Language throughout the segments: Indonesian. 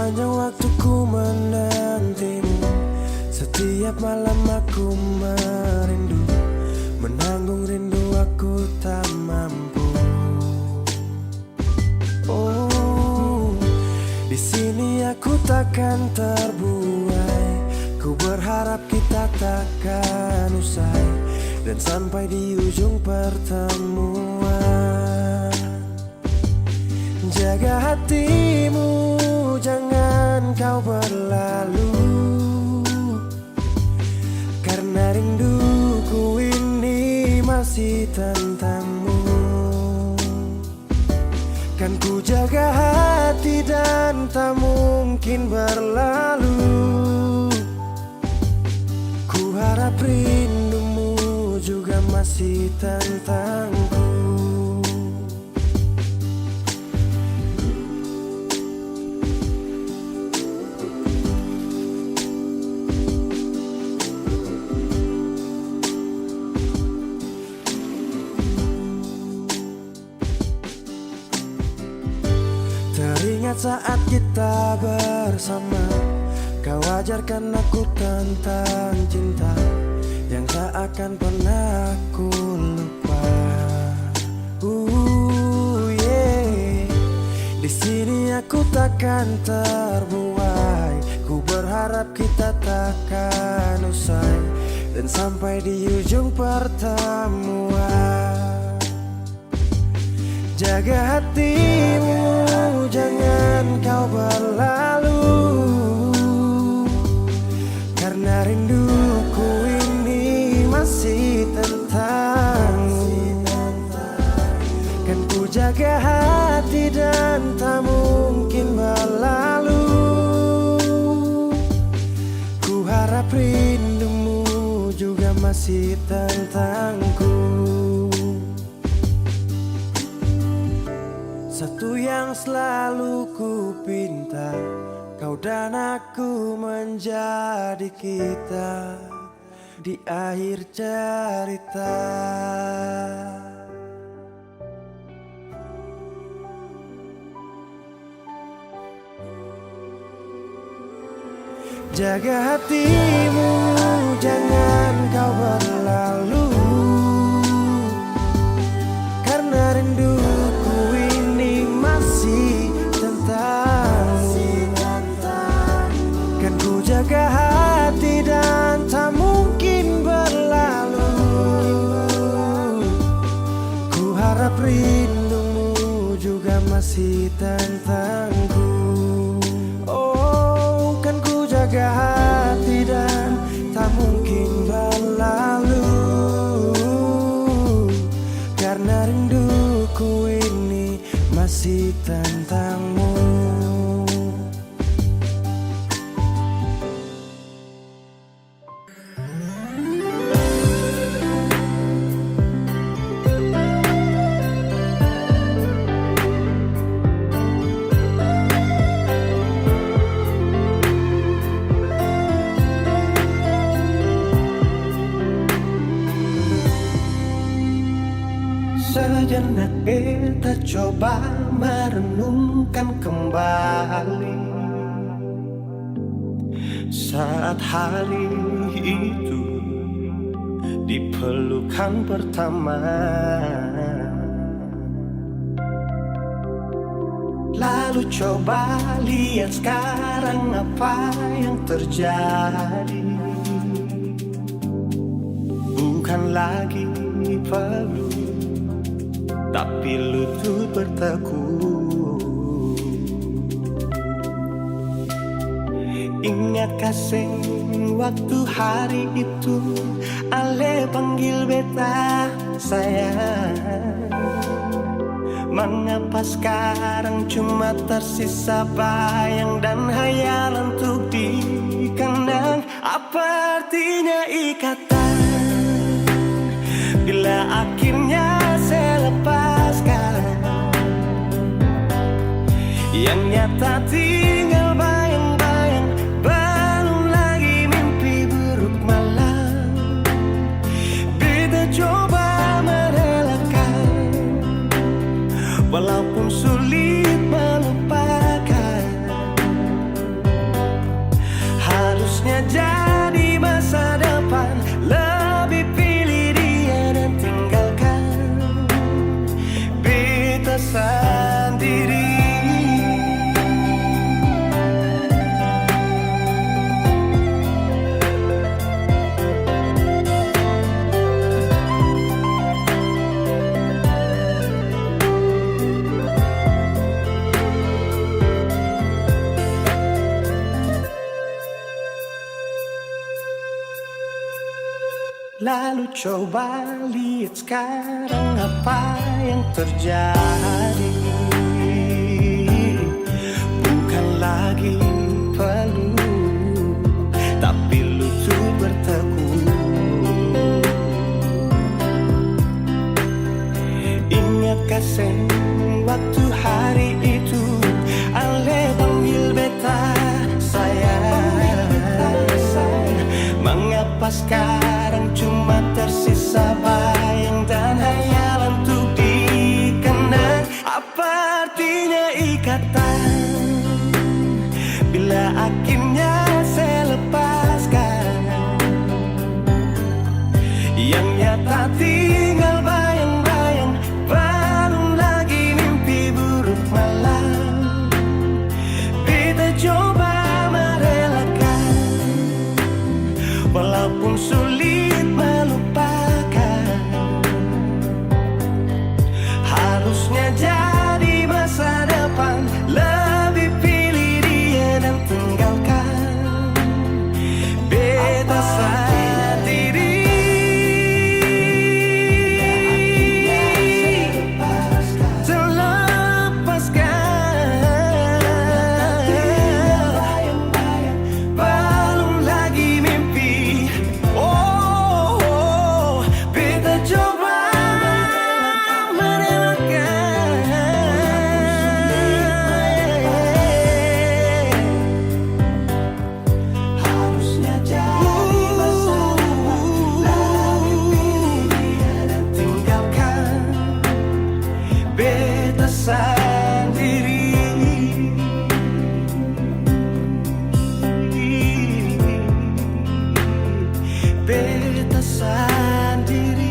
Sepanjang waktuku menantimu, setiap malam aku merindu, menanggung rindu aku tak mampu. Oh, di sini aku takkan terbuai. Ku berharap kita takkan usai dan sampai di ujung pertemuan. Jaga hatimu, jangan kau berlalu, karena rinduku ini masih tentangmu. Kan ku jaga hati dan tak mungkin berlalu. Ku harap rindumu juga masih tentangku. Teringat saat kita bersama, kau ajarkan aku tentang cinta yang tak akan pernah aku lupa. Yeah. Di sini aku takkan terbuai. Ku berharap kita takkan usai dan sampai di ujung pertemuan. Jaga hatimu, jangan kau berlalu, karena rinduku ini masih tentangmu. Kan ku jaga hati dan tak mungkin berlalu. Ku harap rindumu juga masih tentangku. Satu yang selalu ku pinta, kau dan aku menjadi kita di akhir cerita. Jaga hatimu, jangan kau berlalu, karena rinduku ini masih tentangmu. Kan ku jaga hati dan tak mungkin berlalu. Ku harap rindumu juga masih tentangku. Oh, kan ku jaga hati dan tak mungkin berlalu, karena rinduku ini masih tentangmu. Sejenak kita coba merenungkan kembali saat hari itu di pelukan pertama. Lalu coba lihat sekarang apa yang terjadi. Bukan lagi perlu, tapi lutut bertekuk. Ingat kasih waktu hari itu Ale panggil beta sayang. Mengapa sekarang cuma tersisa bayang dan hayal untuk dikenang? Apa artinya ikatan bila akhirnya saya lepaskan? Yang nyata tinggal bayang-bayang, belum lagi mimpi buruk malam. Kita coba merelakan, walaupun sulit melupakan. Lalu coba lihat sekarang apa yang terjadi. Bukan lagi peluk, tapi lutut bertekuk. Ingatkah sen waktu hari itu Ale panggil beta sayang. Mengapa sekarang cuma tersisa bayang dan hayalan untuk dikenang? Apa artinya ikatan bila akhirnya saya lepaskan? Yang nyata tinggal bayang-bayang, belum lagi mimpi buruk malam. Beta coba merelakan, walaupun sulit melupakan. Harusnya jadi masa depan, lebih pilih dia dan tinggalkan. Beta sendiri. Beta sendiri.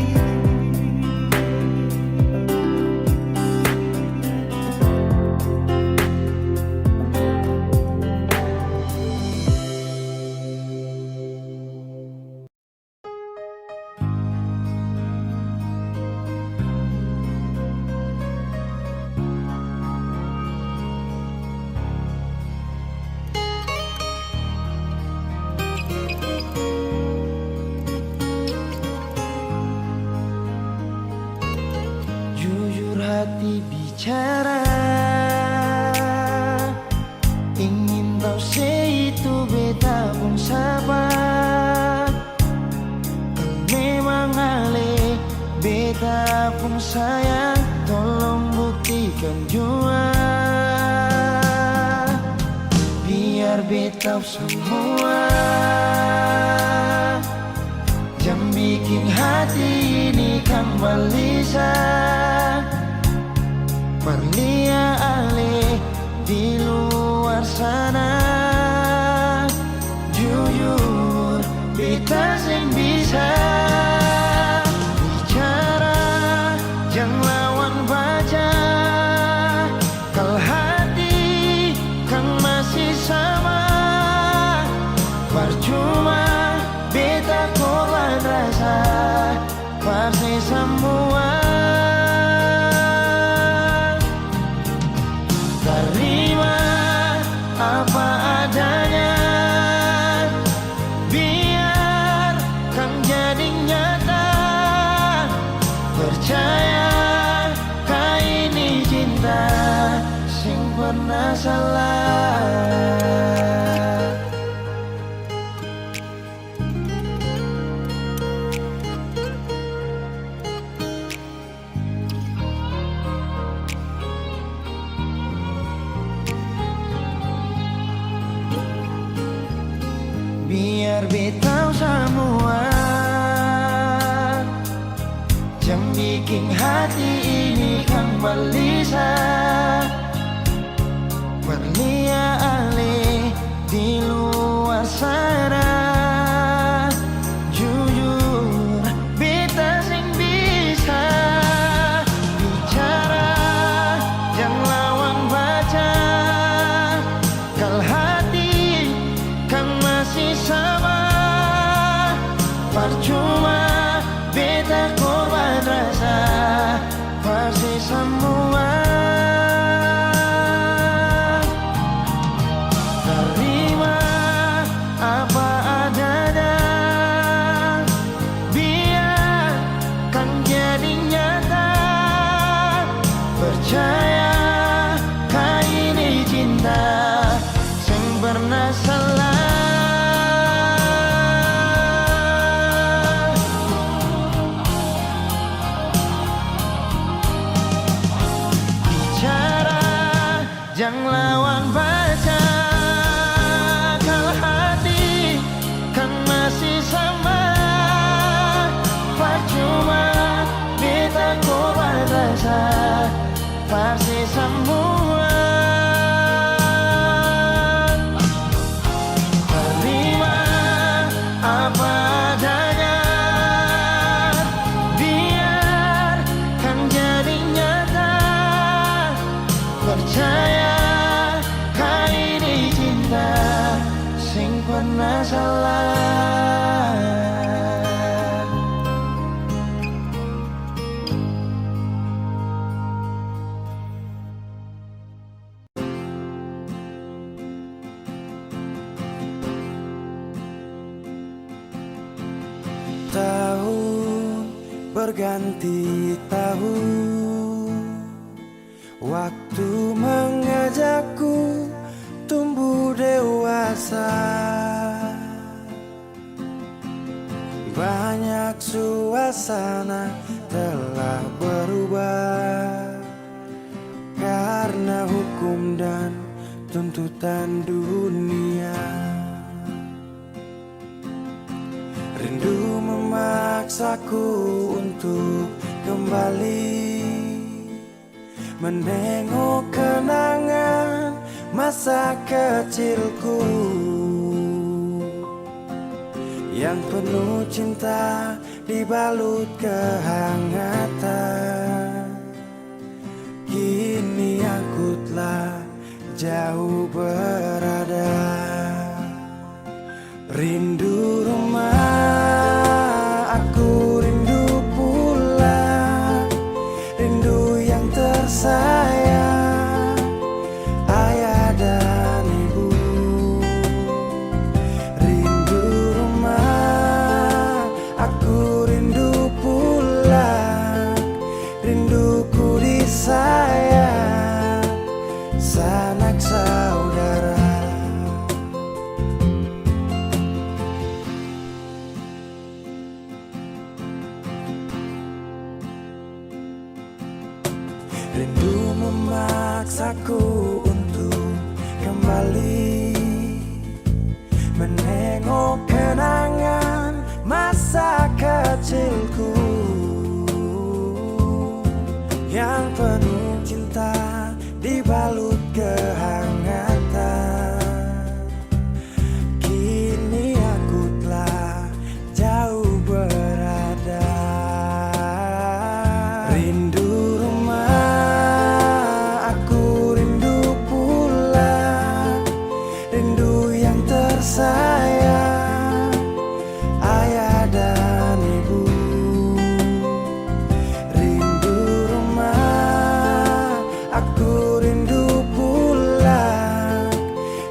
Jujur hati bicara, ingin tahu itu beta pun sabar. Memang ale beta pun sayang, tolong buktikan jua. Biar beta semua jam bikin hati ini kan balisa. Perlia ale di luar sana, jujur beta sing bisa bicara, jangan lawan baca. Kalau hati kan masih sama, percuma beta korban rasa, pasti semua. Terima apa adanya, biar kan jadi nyata. Percaya kau ini cinta sing pernah salah. Biar beta semua jam bikin hati ini kan balisa. Perlia ale di luar sana, jujur beta sing bisa bicara, jangan lawan baca. Kalau hati kan masih sama, percuma beta korban rasa, pasti semua. Terima apa adanya, biar berganti tahun. Waktu mengajakku tumbuh dewasa. Banyak suasana telah berubah karena hukum dan tuntutan dunia. Rindu memaksaku untuk kembali menengok kenangan masa kecilku yang penuh cinta dibalut kehangatan. Kini aku telah jauh berada. Rindu rumah, aku rindu pulang. Rindu yang tersayang, ayah dan ibu. Rindu rumah, aku rindu pulang. Rinduku disayang, sanak saudara. Rindu memaksaku untuk kembali menengok kenangan masa kecilku yang penuh cinta dibalut kehangatan. Kini aku telah jauh berada. Rindu sayang, ayah dan ibu. Rindu rumah, aku rindu pulang.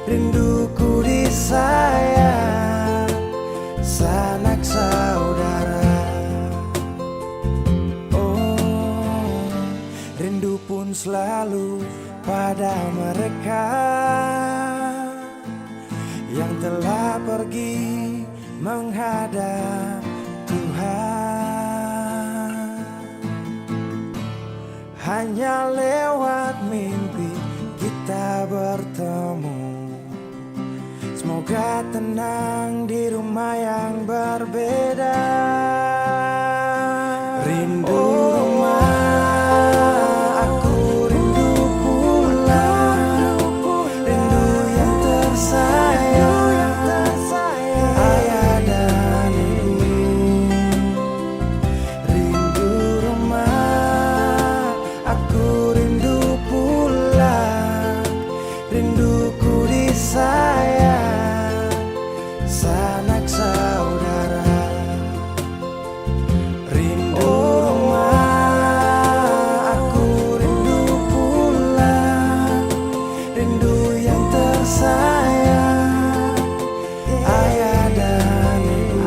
Rinduku disayang, sanak saudara. Oh, rindu pun selalu pada mereka yang telah pergi menghadap Tuhan. Hanya lewat mimpi kita bertemu. Semoga tenang di rumah yang berbeda. Rindu rumah, aku rindu pulang. Rindu yang tersayang, rinduku disayang, sanak saudara. Rindu rumah, aku rindu pulang. Rindu yang tersayang, ayah dan ibu.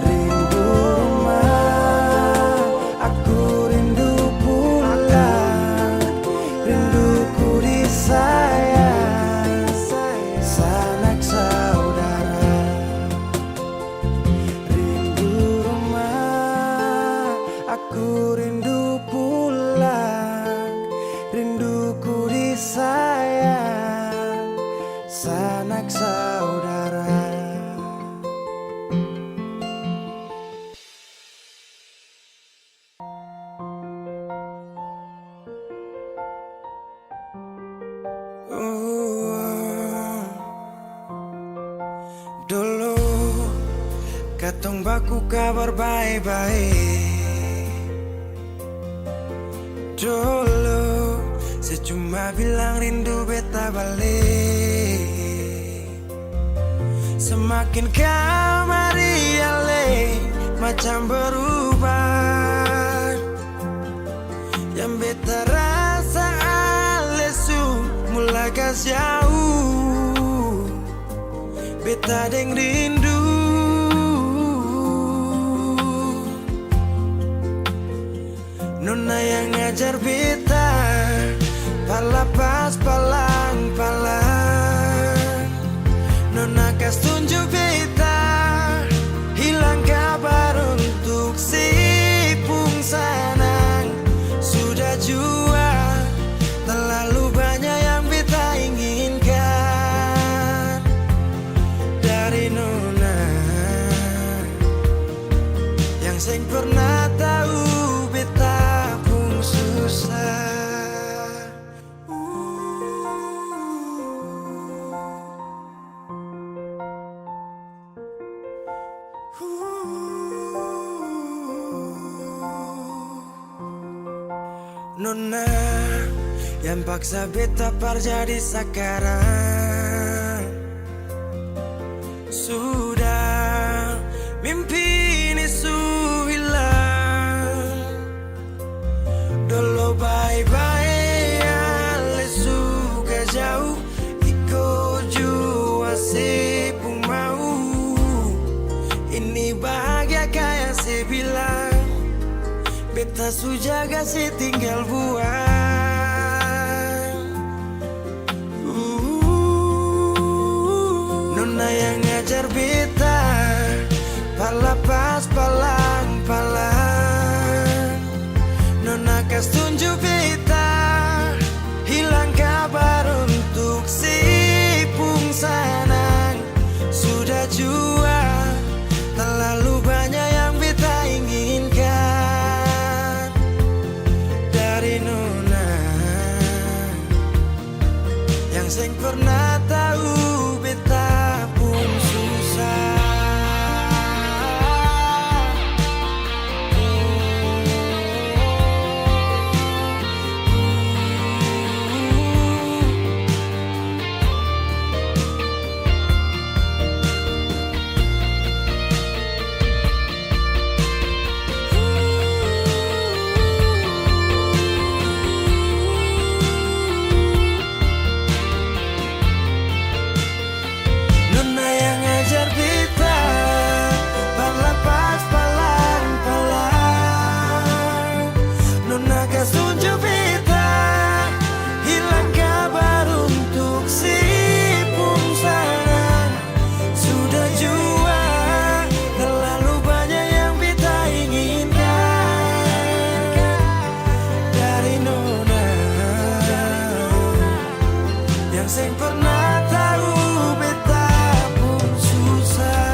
Rindu rumah, aku rindu pulang. Rinduku disayang, sanak saudara. Rindu rumah, aku rindu pulang. Rinduku disayang, sanak saudara. Dulu katong baku kabar baik-baik. Dulu saya cuma bilang rindu beta balik. Semakin kamari ale macam berubah. Yang beta rasa alesu mulai gas jauh. Beta deng rindu. palapas palang-palang. Nona kas tunjuk beta, hilang kabar untuk si pung sanang. Sudah jua, terlalu banyak yang beta inginkan dari Nona, yang seng pernah tahu beta pung susah. Nona yang paksa beta jadi sekarang. Sudah mimpi ini su hilang. Dulu bye-bye ale suka jauh. Iko jua si pun mau. Ini bahagia kayak si bilang. Beta su jaga si tinggal buang. Nona yang ngajar beta palapas palang-palang. Nona kas tunjuk beta, hilang kabar untuk si pung sanang. Sudah jua, terlalu banyak yang beta inginkan dari Nona, yang seng pernah tahu beta pun susah. Nona yang ngajar beta palapas palang-palang. Nona kas tunjuk beta, hilang kabar untuk si pung sanang. Sudah jua, terlalu banyak yang beta inginkan dari Nona, yang seng pernah tahu beta pun susah.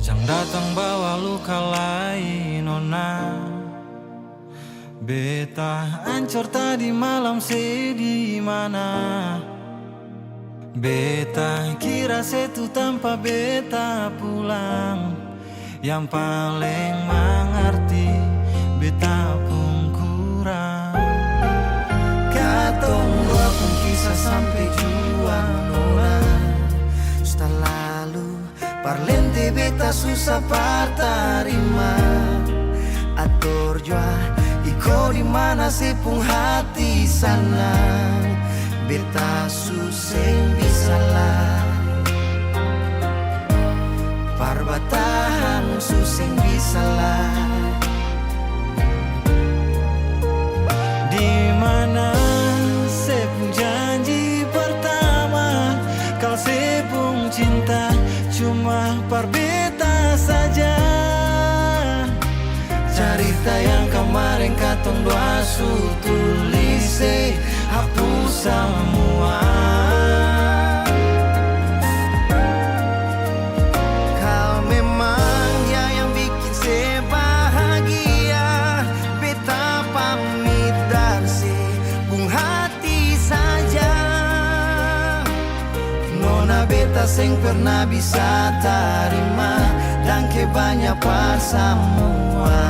Jangan datang bawa luka lain, Nona. Beta ancur tadi malam sedih mana. Beta kira setu tanpa beta pulang. Yang paling mengerti beta pun kurang. Katong dua pun kisah sampai jua, Nona. Setelah lalu parlente beta susah partarima. Atur jua iko di mana si pung hati sana. Beta suseng bisa lah, parbatahan suseng bisa lah. Di mana sepung janji pertama, kau sepung cinta cuma parbeta saja. Cerita yang kemarin katong dua su tulis, hapus semua. Kau memang dia yang bikin saya bahagia. Beta pamit dari si pung hati saya. pernah bisa terima dan kebanyak semua.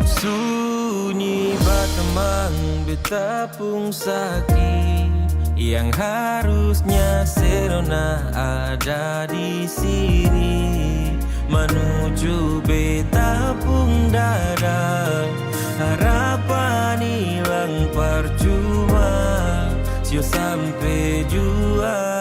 Sunyi batemang betapung sakit yang harusnya serona ada di sini menuju betapung dada. Harapan hilang percuma, sio sampai jua.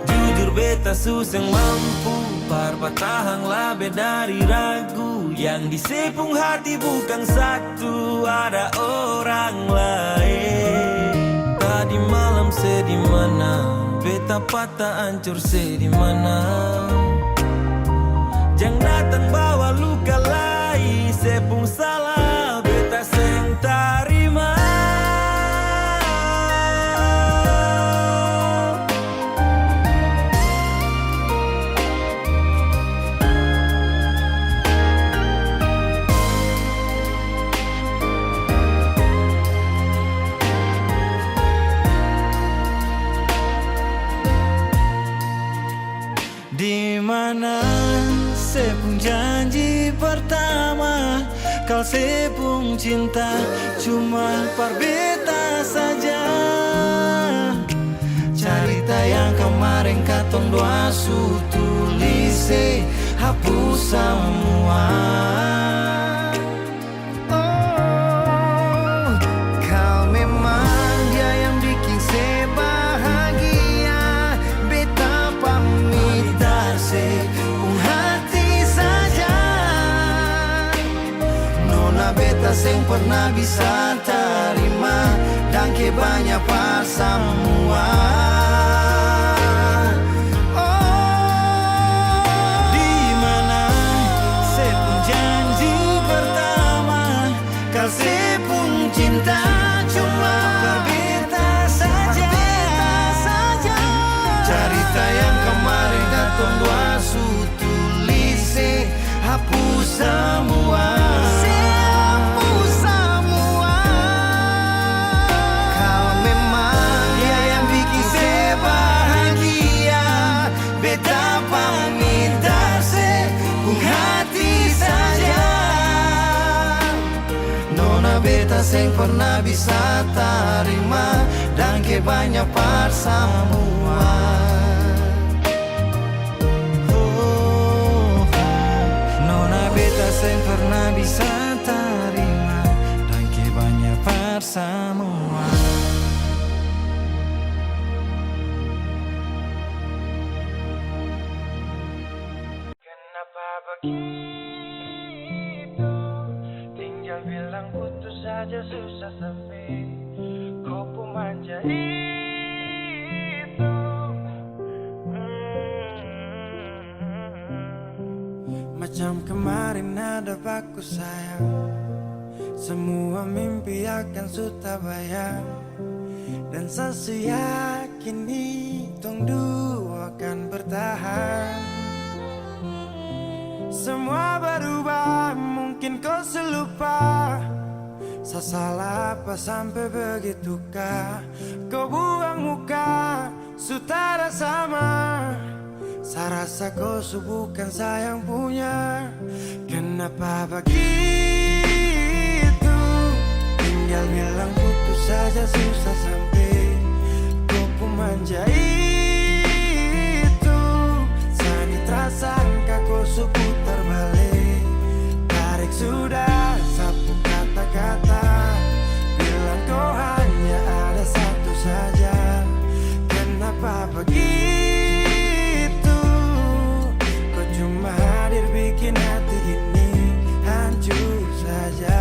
Jujur beta susah mampu perpatahan labe dari ragu. Yang disepung hati bukan satu, ada orang lain. Tadi malam sedih mana, beta patah hancur sedih mana. Jangan datang bawa luka lain, sepung salah beta seng tarima. Di mana sepung janji pertama, kau sepung cinta cuma perbeta saja. Cerita yang kemarin katong dua su tulis, hapus semua. Oh, kau memang dia yang bikin saya bahagia. Beta pamit sepung hati saja. Nona beta seng pernah bisa terima dan kebanyak semua. Oh, di mana sepung janji pertama, kau sepung cinta cuma berbeda saja. Cerita yang kemarin katong dua su tulis, hapus semua. Hapus semua. Kau memang dia yang bikin saya bahagia. Beta pamit sepung hati saja. Nona beta seng pernah bisa terima dan kebanyak semua. Beta seng pernah bisa terima dan kebanyak semua. Kenapa begitu? Tinggal bilang putus saja susah sampai kau pun manja itu. Macam kemarin ada baku sayang, semua mimpi akan sudah bayang. Dan saya yakin hitung dua akan bertahan. Semua berubah, mungkin kau selupa. Saya salah apa sampai begitukah? Kau buang muka, sutara sama. Saya rasa kau bukan sayang punya. Kenapa begitu? Tinggal bilang putus saja susah sampai kau pun manja itu. Saya terasa kau putar balik. Tarik sudah sapu kata-kata, bilang kau hanya ada satu saja. Kenapa begitu? Cuma hadir bikin hati ini hancur saja.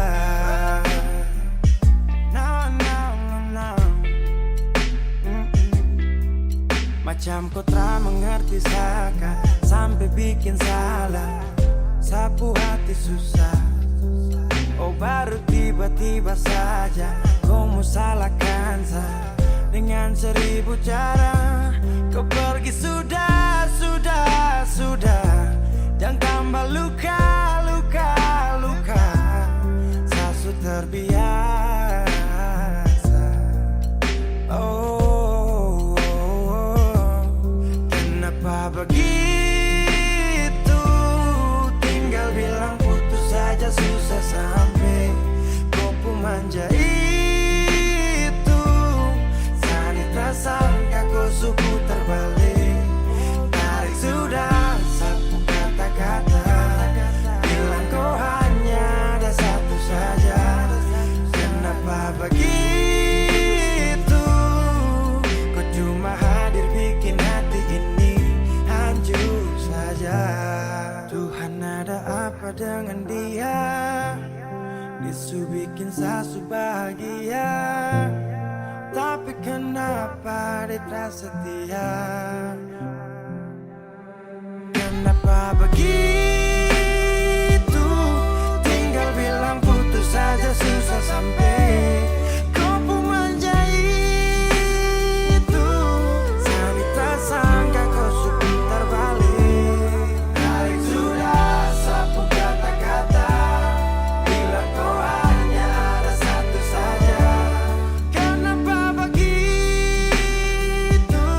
No. Macam kau tak mengerti saka sampai bikin salah, sapu hati susah. Oh baru tiba-tiba saja kau mau salahkan saya dengan 1000 cara. Kau pergi sudah. Jangan tambah luka. Saya sudah terbiasa. Oh, saja susah sampai kau pun manja itu. Sani tak sangka kau suku terbalik. Tarik sudah sapu kata-kata, bilang kau hanya ada satu saja. Kenapa begitu? Kau cuma hadir bikin hati ini hancur saja. Tuhan, ada apa dengan dia? Disu bikin sasu bahagia, tapi kenapa dia tak setia? Kenapa begitu? Tinggal bilang putus saja susah sampai kau pun manja itu. Sani tak sangka kau suku terbalik. Tarik sudah sapu kata-kata, bilang kau hanya ada satu saja. Kenapa begitu?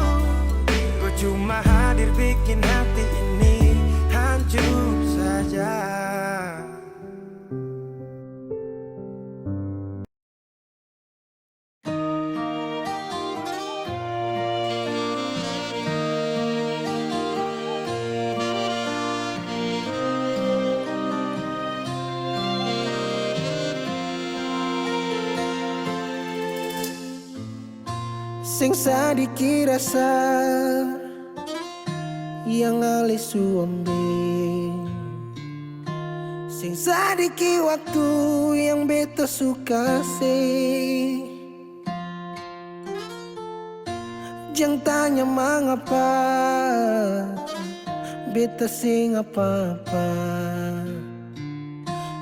Kau cuma hadir bikin hati ini hancur saja. Sing sadiki rasa yang alis suambe, sing sadiki waktu yang beta suka sih. Jangan tanya mengapa beta sing apa-apa.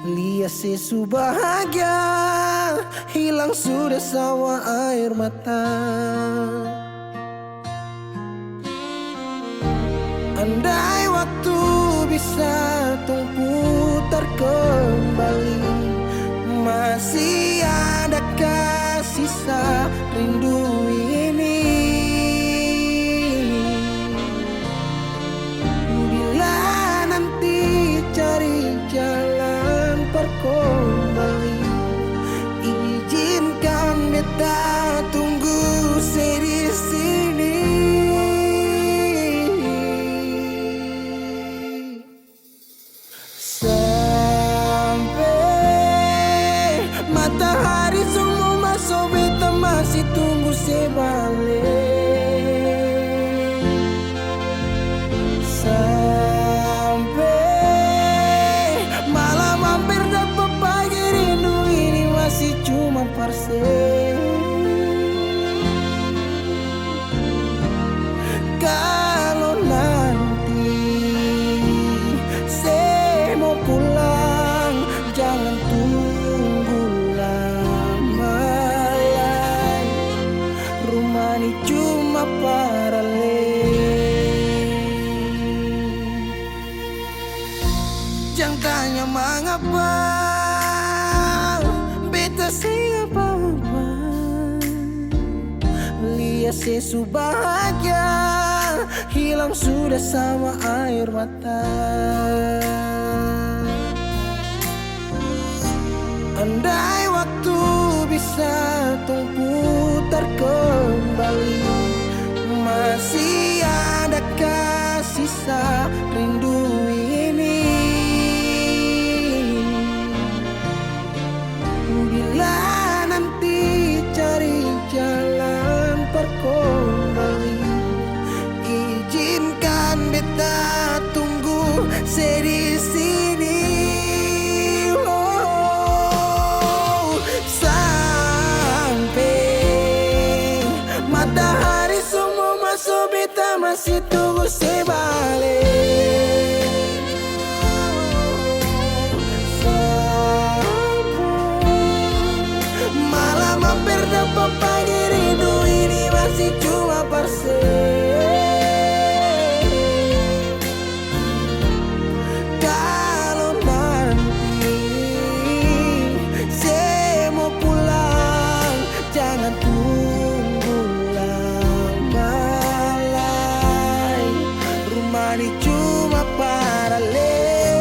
Lihat sesu bahagia hilang sudah sawa air mata. Andai waktu bisa tung putar kembali, masih adakah sisa rindu ini? Bila nanti cari jalan perkembali, izinkan beta tunggu di sini. Sampai matahari semua masuk, beta masih tunggu sebalik. Sampai malam hampir dapat pagi, rindu ini masih cuma parse. Kalau nanti saya mau pulang, jangan tunggu lama lagi. Rumah ini cuma paralel. Jangan tanya mengapa beta sing apa-apa. Lihat sesu bahagia hilang sudah sama air mata. Andai waktu bisa tung putar kembali, masih adakah sisa rindu ini? Bila nanti cari jalan perkembali, izinkan beta tunggu di sini. Oh, sampai matahari semua masuk, beta masih tunggu sebalik. Malam hampir dapat pagi, rindu ini masih cuma parse. Kalau nanti saya mau pulang, jangan tunggu lama lagi. Rumah ini cuma paralel,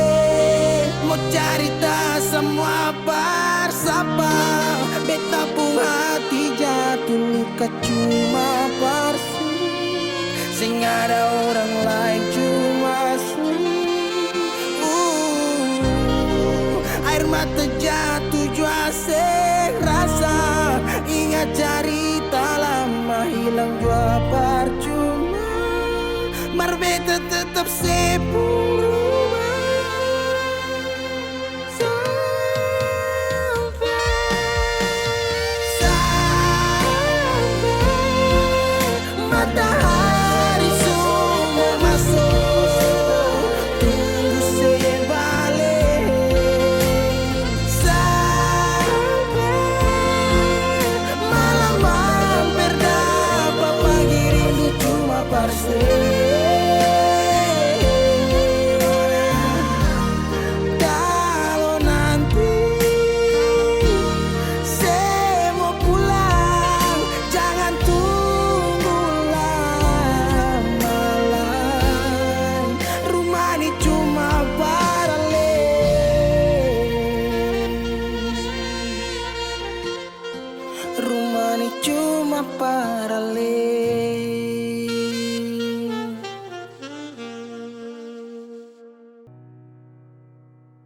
mau cari tas Sing ada orang lain cuma air mata jatuh jua sing rasa. Ingat cerita lama hilang jua percuma. Marbeta tetap sepuluh. Matahari semua masuk, tunggu saya balik. Sampai malam hampir dapat pagi rindu cuma parse. Kalau nanti saya mau pulang, jangan tunggu lama lagi. Rumah ini cuma paralel. Rumah ini cuma paralel.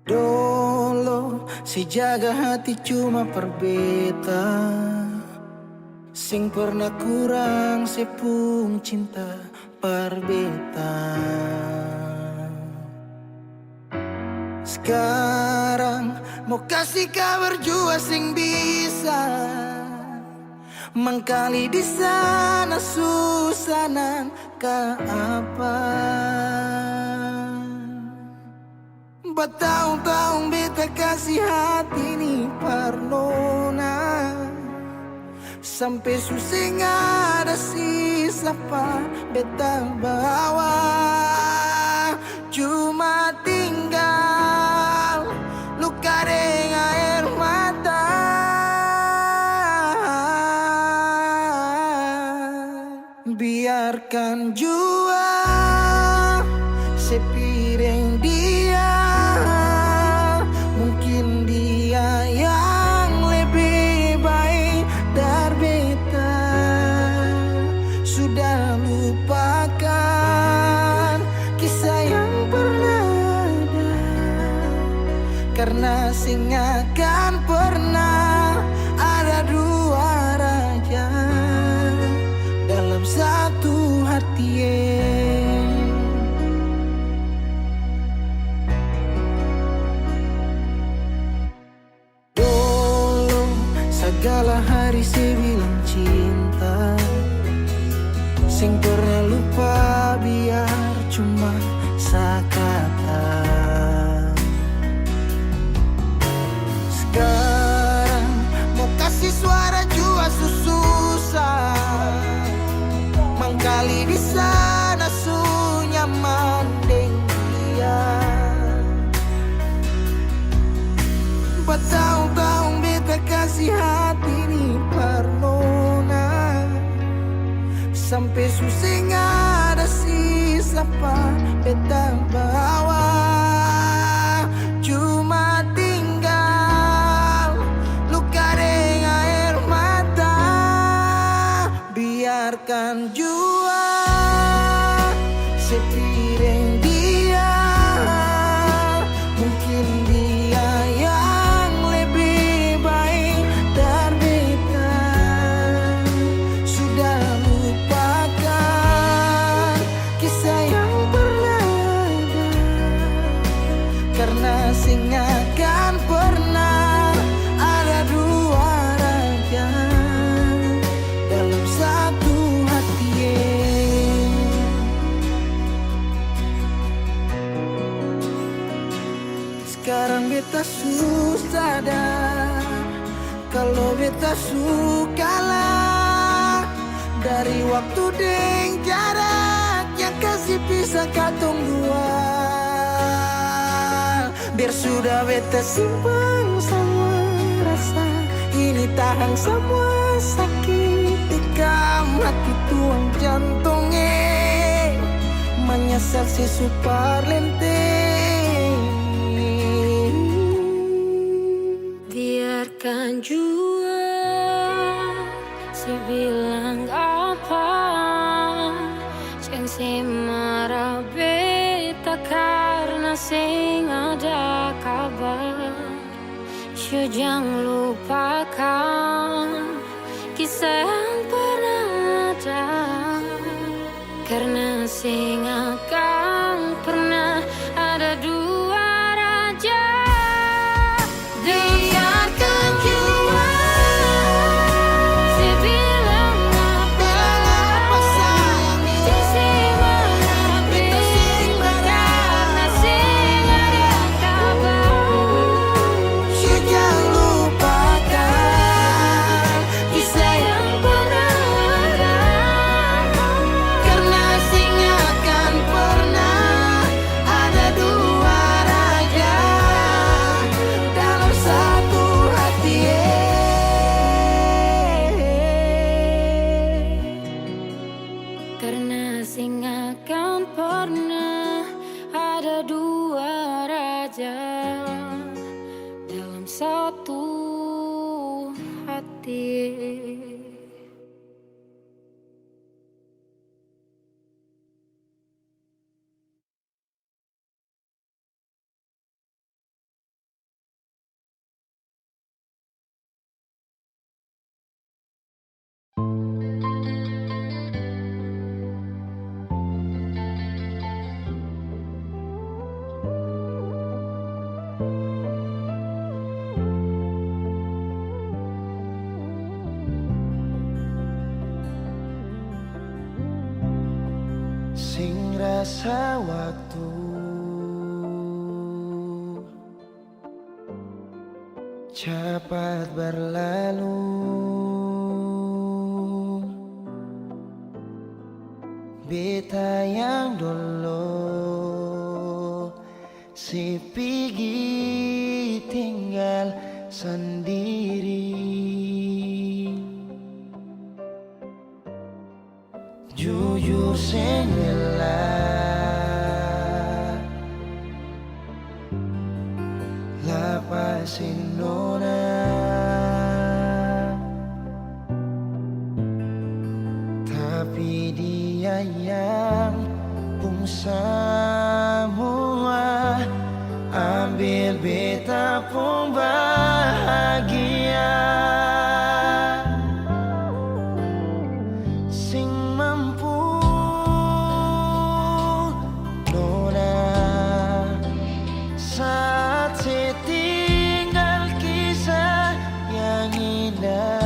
Dolo si jaga hati cuma perbeta. Sing pernah kurang sepung cinta perbeta. Sekarang mau kasih kabar jua sing bisa mengkali di sana susanan ke apa. Bertahun-tahun beta kasih hati ni parnona. Sampai susah ada sisa pa beta bawa. Cuma tinggal luka dengan air mata. Biarkan jua sepiring dia. Mungkin dia yang lebih baik dari beta. Sudah lupakan kisah yang pernah ada. Karena sing akan pernah ada dua raja dalam satu hati. Dulu segala hari saya bilang cinta. Sing pernah lupa biar cuma sekata. Sekarang mau kasih suara jua susah. Mangkali di sana su nyaman deng dia. Bertahun-tahun beta kasih hati ni parnona. Sampai susah ada sisa pa beta bawa. Cuma tinggal luka dengan air mata. Biarkan jua sepiring dia. Mungkin dia yang lebih baik dari beta. Sudah lupakan kisah yang pernah ada. Karena sing akan pernah ada dua raja dalam satu hati. Sekarang beta susah sadar kalau beta sukalah dari waktu deng jarak yang kasih pisah katong dua. Biar sudah beta simpan semua rasa ini, tahan semua sakit tikam hati tuang jantungnya menyesal si super lenteng. Biarkan jua si bilang apa, yang sing ada kabar. Jangan lupakan kisah yang pernah ada, karena sing akan pernah ada dua raja. Dengarkan jiwa sebilang apa sayangnya, sing menabrak karena sing ada kabar. Jangan lupakan kisah yang pernah ada, karena sing akan pernah ada dua raja dalam satu hati. Karena sing akan pernah ada dua raja dalam satu hati. Sing rasa waktu cepat berlalu, beta yang dulu si pigi tinggal sendiri. Jujur sing rela lapasin nona, tapi dia yang pun semua ambil beta pun bahagia. Sing mampu nona saat setinggal kisah yang indah.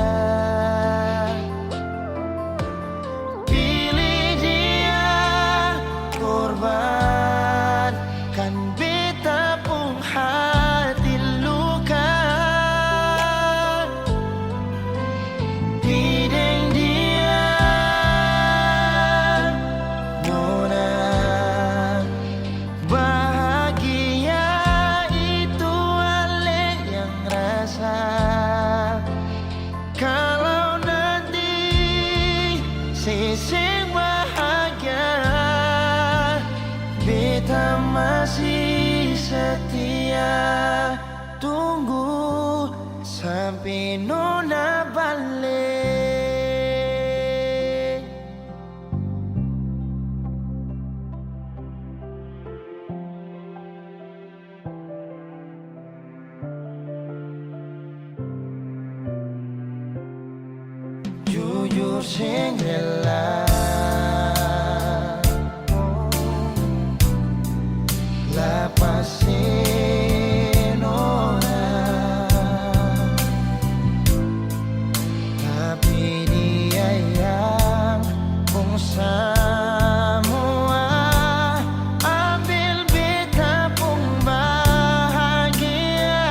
Pilih dia korban kan beta pun hati luka. Bideng dia nona bahagia itu ale yang rasa. Kalau nanti seseng bahagia, beta masih setia tunggu sampai nona balik. Jujur sing rela lapasin nona, tapi dia yang pun semua ambil beta pun bahagia.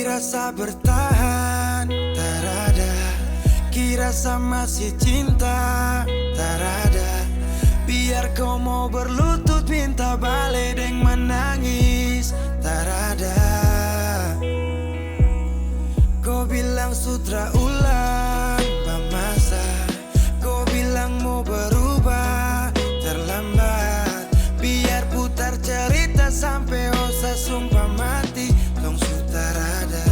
Kirasa bertahan, tak ada. Kirasa masih cinta, tak ada. Biar kau mau berlutut minta balik deng menangis, tak ada. Kau bilang sutra ulang masa, kau bilang mau berubah terlambat. Biar putar cerita sampai osa sumpah mati, tong sutar ada.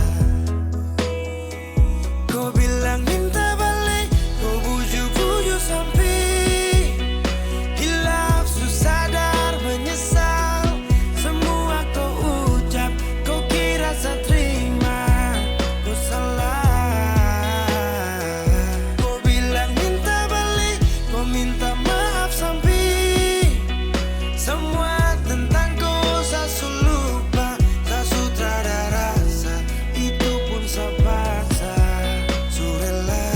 Kau bilang minta balik, kau bujuk-bujuk sampai hilaf, susah sadar menyesal. Semua kau ucap, kau kira saya terima, kau salah. Kau bilang minta balik, kau minta maaf sampai semua tentang kau saya lupa. Tak sutradara rasa, itu pun saya paksa. Surela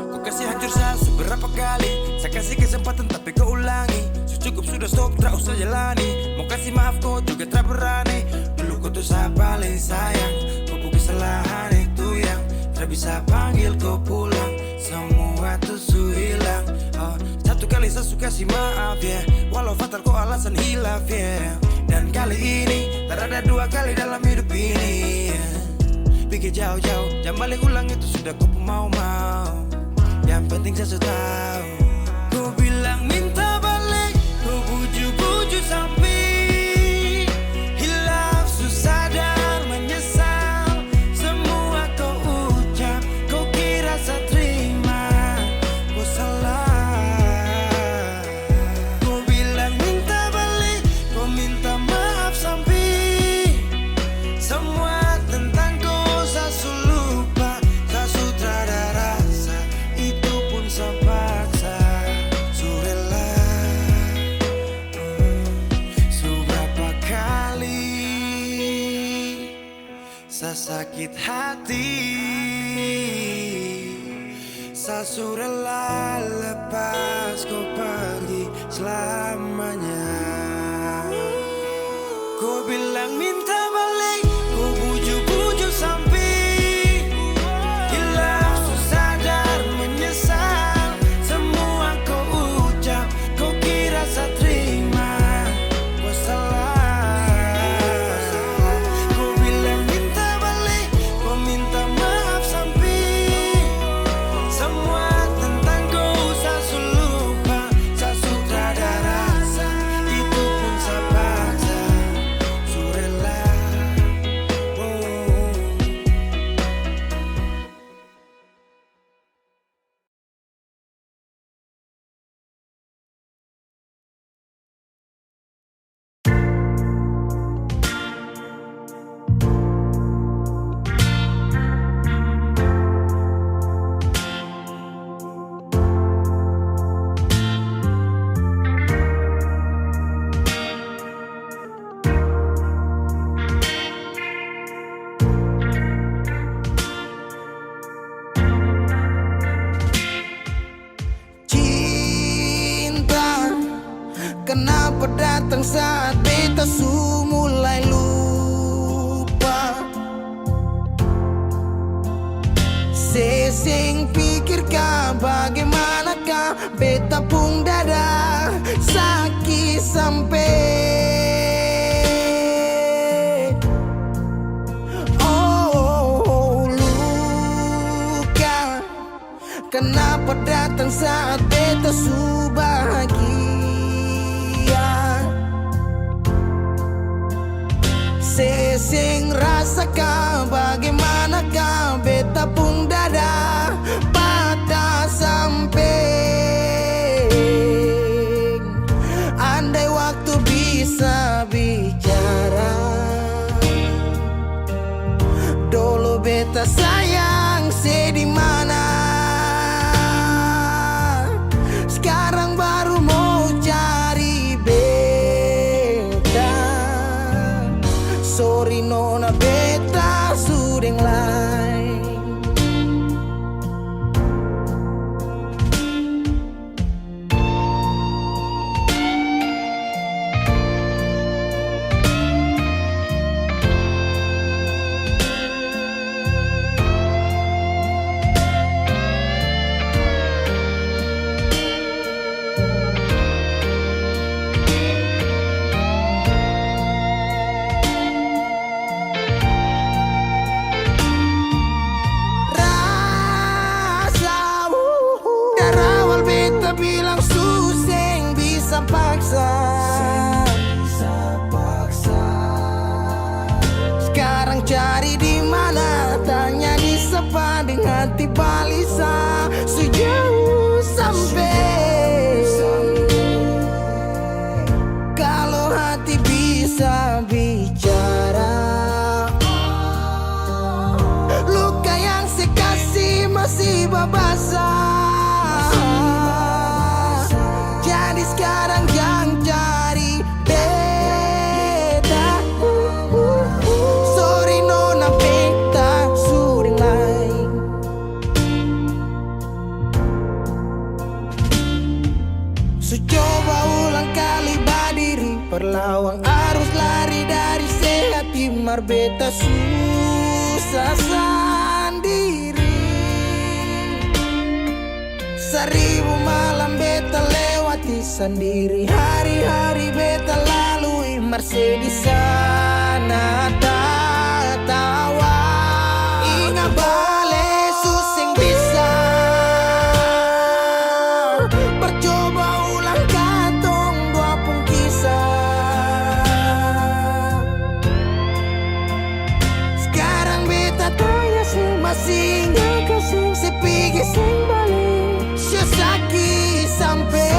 Kau kasih hancur saya seberapa kali. Saya kasih kesempatan tapi kau ulangi. Cukup sudah stop, tak usah jalani. Mau kasih maaf kau juga tak berani. Dulu kau tuh saya paling sayang. Kau bukan kesalahan itu yang tak bisa panggil kau pulang. Semua tuh su hilang. Satu kali saya suka kasih maaf ya, walau fatal kau alasan hilaf ya. Dan kali ini tak ada dua kali dalam hidup ini ya. Pikir jauh-jauh, jangan balik ulang itu sudah kau mau-mau. Yang penting saya sudah tahu. Kau bilang minta balik, kau bujuk-bujuk sampai hilaf, susah sadar menyesal. Semua kau ucap, kau kira saya terima, kau salah. Kau bilang minta balik, kau minta maaf sampai semua tentang kau saya lupa. Tak sutradara rasa, itu pun saya paksa. Surela seberapa kali saya sakit hati, saya surela lepas kau pergi selamanya. Kau bilang minta balik, kau bujuk-bujuk sampai hilaf, susah sadar menyesal. Semua kau ucap, kau kira saya terima, kau salah. Kau bilang minta balik, kau minta maaf sampai semua tentang kau saya lupa. Saya sutradara rasa, itu pun saya paksa. Surela cinta, kenapa datang saat beta su mulai lupa. Sesing pikirkah bagaimanakah beta pun dada sakit sampai luka. Kenapa datang saat beta su bahagia. Sesing rasakan bagaimanakah beta pun dada patah sampai. Andai waktu bisa bicara, dulu beta sayang sedih mana. Sekarang baru mau cari beta. Sorry nona beta sudeng lain. balisa sejauh sampai. Kalau hati bisa bicara, luka yang sekasih masih babasa. Jadi sekarang yang cari beda. Sorry nona beta sudah lain. So coba ulang kali berdiri, perlawan arus lari dari sehat timar beta susah sendiri. Seribu malam beta lewati sendiri, hari-hari beta lalui Mercedes sana tawa. Ingat bale susing bisa, percoba ulang katong dua pun kisah. Sekarang beta tanya sing masih ingat kasih sepigi sing balik. Sesaki sampai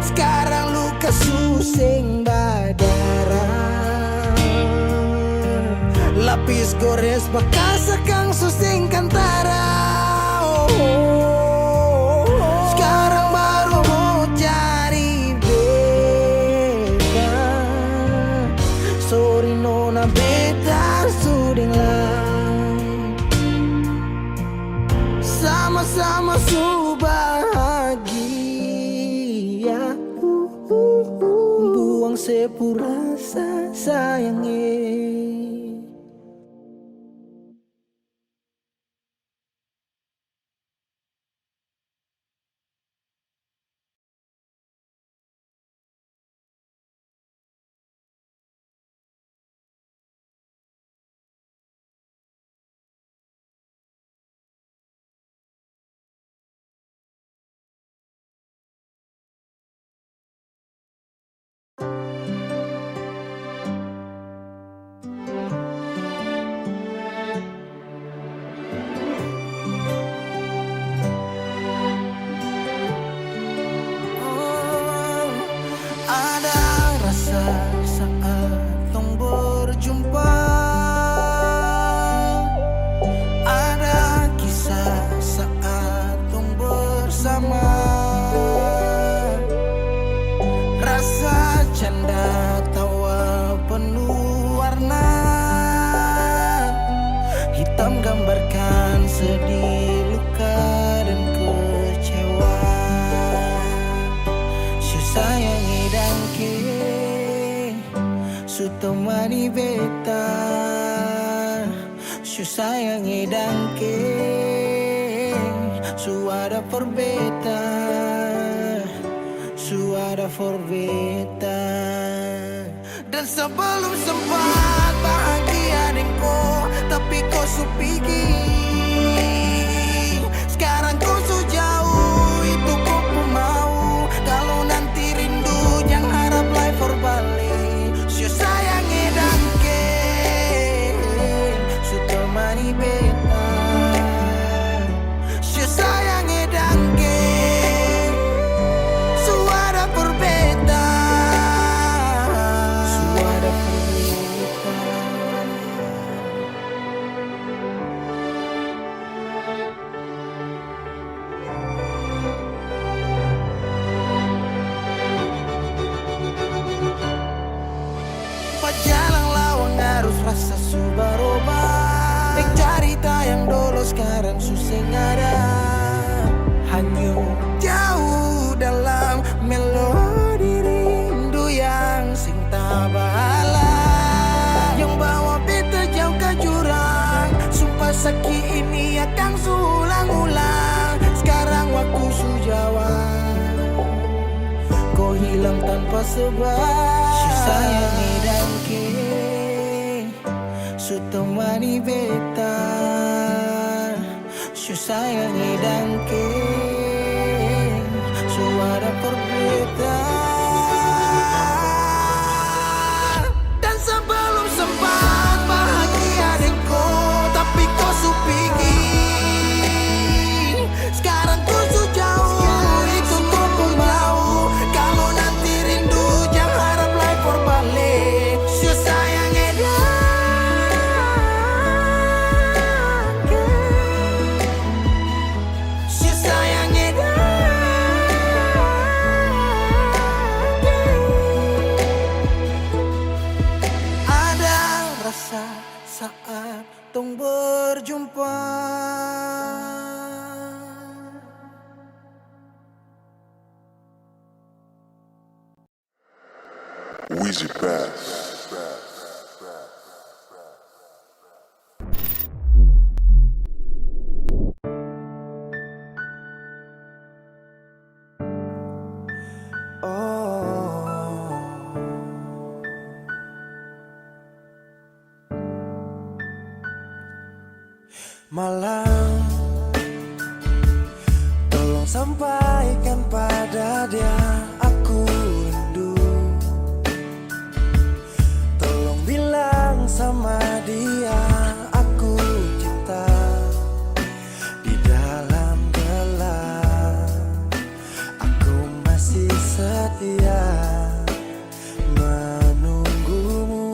sekarang luka susing badara. Lapis gores bekas kang susing kantara. Sekarang baru mau cari beta. Sorry nona beta sudah lah. Sama-sama su bahagia. Buang sepurasa sayangnya. Ada rasa saat tong berjumpa, ada kisah saat tong bersama. Rasa canda tawa penuh warna, hitam gambarkan sedih, luka dan kecewa. Sayangi dangke su temani beta, su sayangi dangke su ada for beta, su ada for beta. Dan sebelum sempat bahagia dengko, tapi kau su pergi. Sekarang kau su jauh, itu kau pun mau. Kalau nanti rindu jangan harap life for Bali. Su sayangi dangke, su temani beta, su sayangi dangke, su ada for beta, su ada for beta. Jalan lawang harus rasa subaroba. Cerita yang dulu sekarang susing ada, hanyut jauh dalam melodi rindu yang sing tabala, yang bawa beta jauh ke jurang. Sumpah sakit ini akan ulang-ulang. Sekarang waktu su jawab, kau hilang tanpa sebab. Su sayangi dangke, su temani beta, su sayangi dangke, su ada for beta. Dan sebelum sempat bahagia dengko, tapi Weezy Bass. Malam, tolong sampaikan pada dia aku rindu. Tolong bilang sama dia aku cinta. Di dalam gelap aku masih setia menunggumu.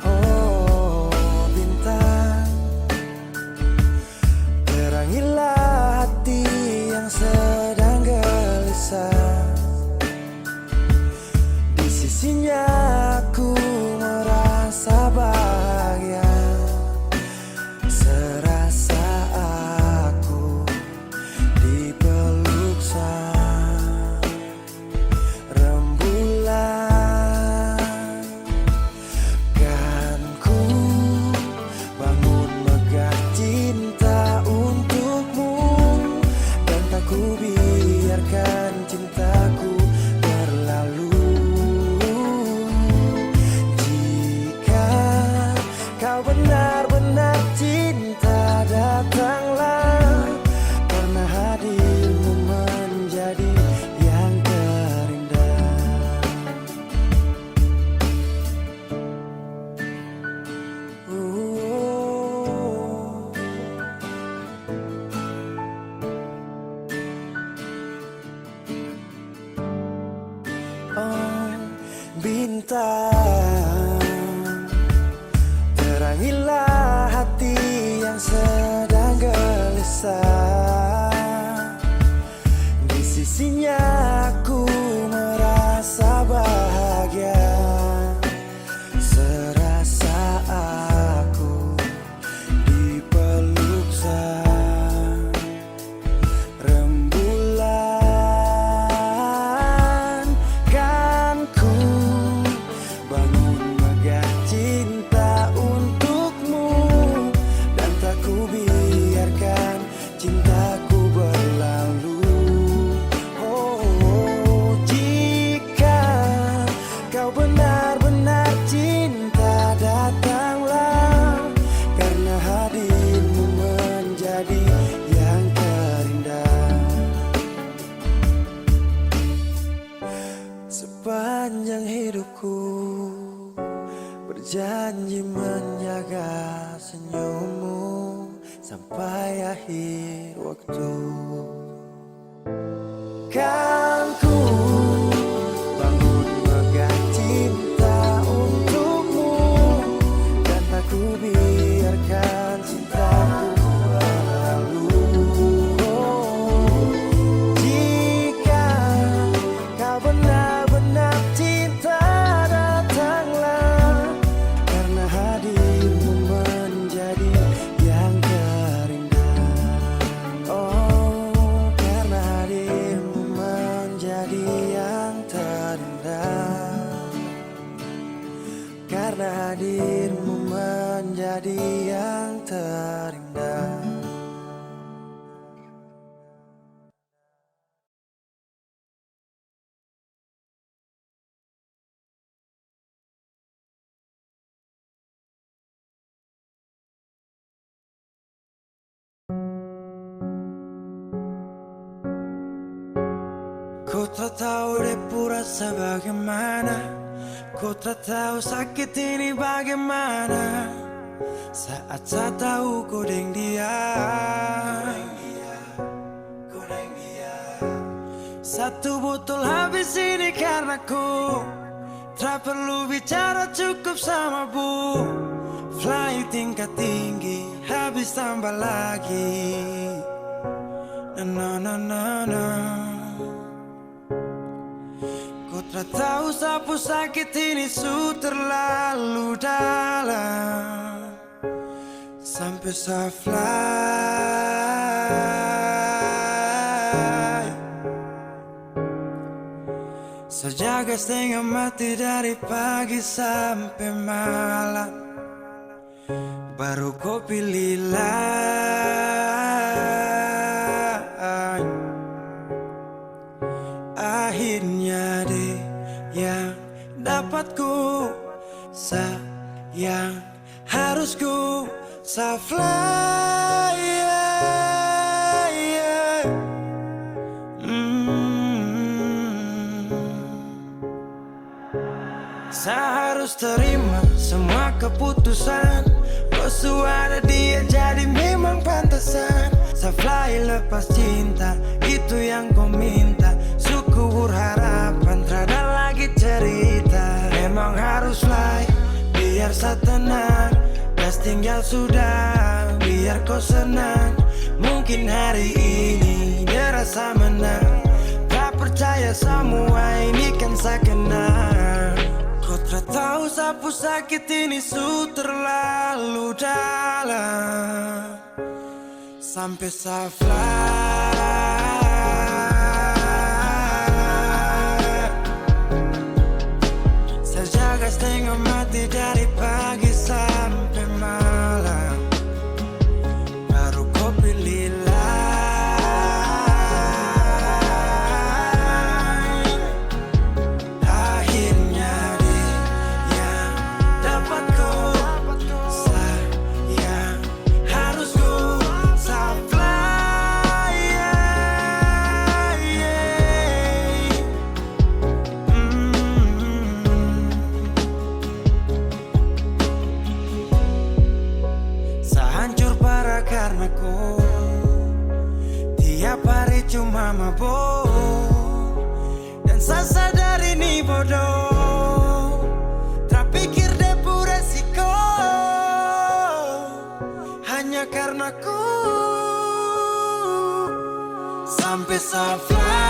Oh bintang, terangilah hati yang sedang gelisah. Di sisinya aku merasa bahagia, serasa aku dipeluk sang rembulan. Kan ku bangun megah cinta untukmu, dan tak ku biarkan cintaku berlalu. Jika kau benar-benar cinta, datanglah, karena hadirmu menjadi yang terindah. Oh, bintang, terangilah hati yang sedang gelisah. Di sisinya aku merasa bahagia, serasa aku dipeluk sang rembulan. Kan ku bangun megah cinta untukmu, dan tak ku biarkan cintaku berlalu. Oh, jika kau benar-benar cinta, datanglah, karena hadirmu menjadi yang terindah. Sepanjang hidupku berjanji menjaga senyummu sampai akhir waktu. Kan ku bangun megah cinta untukmu, dan tak ku biarkan cintaku berlalu. Oh, jika kau benar-benar cinta, datanglah, karena hadirmu menjadi yang terindah. Oh, karena hadirmu menjadi yang terindah. Karena hadirmu menjadi yang terindah. Ku tak tahu depu rasa bagaimana, ku tak tahu sakit ini bagaimana, saat saya tahu ku deng dia. Satu botol habis ini karena ku tak perlu bicara, cukup sama bu. Fly tingkat tinggi, habis tambah lagi. Na na na na. Ku tak tahu sapu sakit ini su terlalu dalam, sampai saya fly Saya jaga setengah mati dari pagi sampai malam, baru kau pilih lain. Akhirnya deh yang dapat ku sayang, harus ku fly, yeah, yeah. Saya harus terima semua keputusan. Kau ada dia jadi memang pantasan. Saya fly lepas cinta, itu yang kau minta. Syukur harapan, terada lagi cerita. Memang harus fly, biar saya tenang. Gas tinggal sudah, biar kau senang. Mungkin hari ini dia rasa menang. Tak percaya semua ini kan saya kenal. Kau tak tahu sapu sakit ini su terlalu dalam. Sampai saya fly. Saya jaga setengah mati dari pagi sampai malam, baru kau pilih lain. Akhirnya dia yang dapat kau sayang, harus kau fly, yeah, yeah. Saya hancur parah karena kau tiap hari cuma mabuk, dan saya sadar ini bodoh. Tak pikir depu resiko hanya karena ku sampai saya fly.